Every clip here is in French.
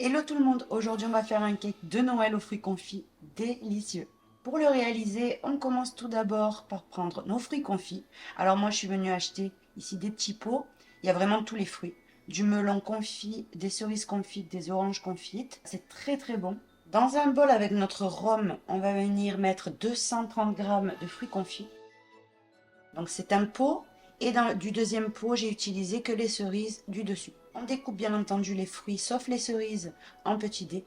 Hello tout le monde, aujourd'hui on va faire un cake de Noël aux fruits confits délicieux. Pour le réaliser, on commence tout d'abord par prendre nos fruits confits. Alors moi je suis venue acheter ici des petits pots, il y a vraiment tous les fruits. Du melon confit, des cerises confites, des oranges confites, c'est très très bon. Dans un bol avec notre rhum, on va venir mettre 230 grammes de fruits confits. Donc c'est un pot et du deuxième pot, j'ai utilisé que les cerises du dessus. On découpe bien entendu les fruits, sauf les cerises, en petits dés.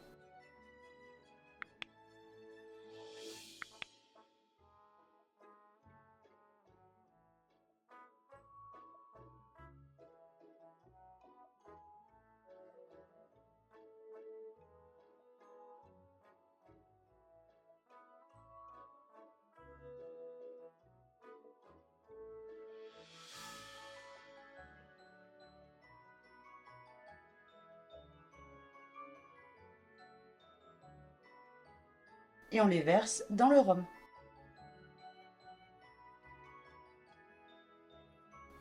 Et on les verse dans le rhum.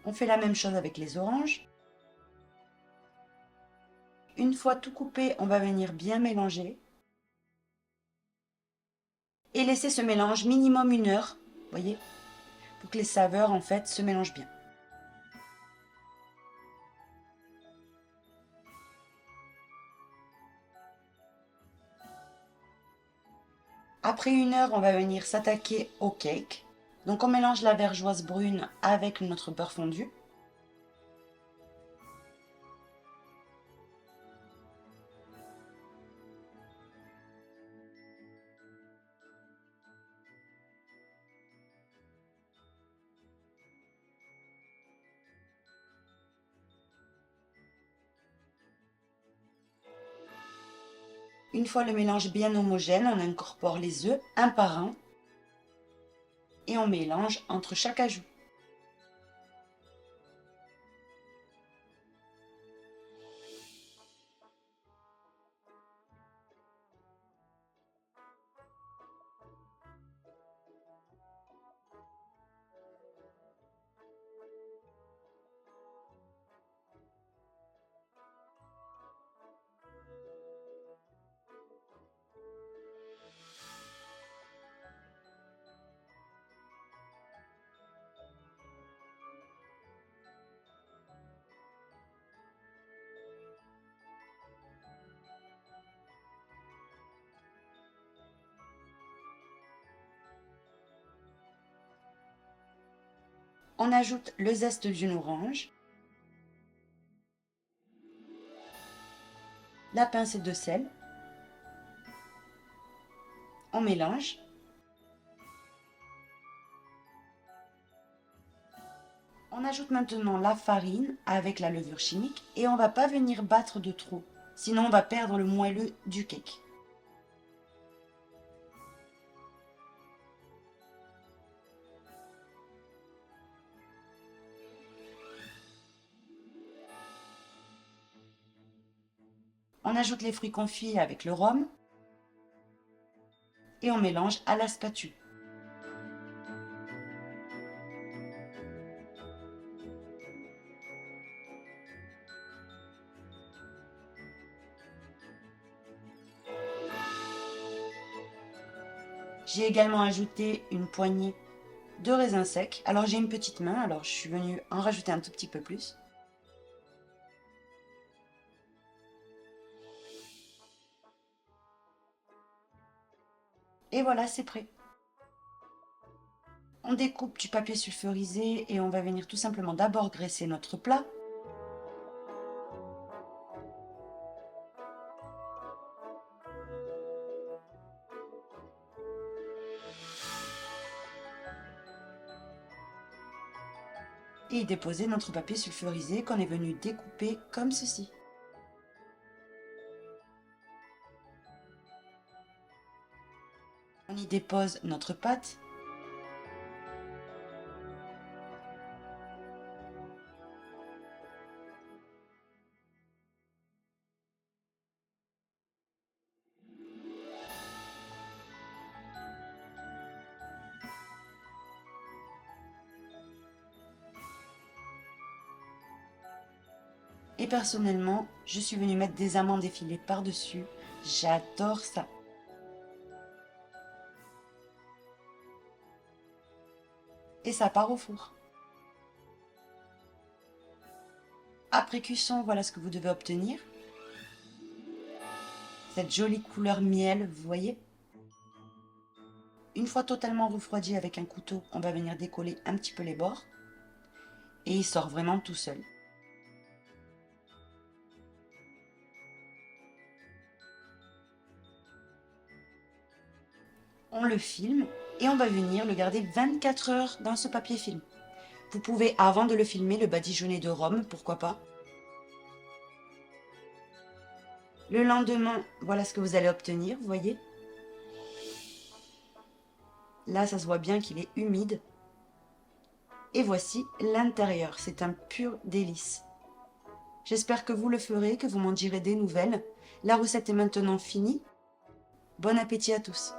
On fait la même chose avec les oranges. Une fois tout coupé, on va venir bien mélanger et laisser ce mélange minimum 1 heure, voyez, pour que les saveurs en fait se mélangent bien. Après 1 heure, on va venir s'attaquer au cake. Donc on mélange la vergeoise brune avec notre beurre fondu. Une fois le mélange bien homogène, on incorpore les œufs un par un et on mélange entre chaque ajout. On ajoute le zeste d'une orange, la pincée de sel, on mélange. On ajoute maintenant la farine avec la levure chimique et on ne va pas venir battre de trop, sinon on va perdre le moelleux du cake. On ajoute les fruits confits avec le rhum et on mélange à la spatule. J'ai également ajouté une poignée de raisins secs. Alors j'ai une petite main, alors je suis venue en rajouter un tout petit peu plus. Et voilà, c'est prêt. On découpe du papier sulfurisé et on va venir tout simplement d'abord graisser notre plat. Et y déposer notre papier sulfurisé qu'on est venu découper comme ceci. On y dépose notre pâte. Et personnellement, je suis venue mettre des amandes effilées par-dessus. J'adore ça. Et ça part au four. Après cuisson, voilà ce que vous devez obtenir. Cette jolie couleur miel, vous voyez? Une fois totalement refroidi avec un couteau, on va venir décoller un petit peu les bords. Et il sort vraiment tout seul. On le filme et on va venir le garder 24 heures dans ce papier film. Vous pouvez, avant de le filmer, le badigeonner de rhum, pourquoi pas. Le lendemain, voilà ce que vous allez obtenir, vous voyez. Là, ça se voit bien qu'il est humide. Et voici l'intérieur, c'est un pur délice. J'espère que vous le ferez, que vous m'en direz des nouvelles. La recette est maintenant finie. Bon appétit à tous!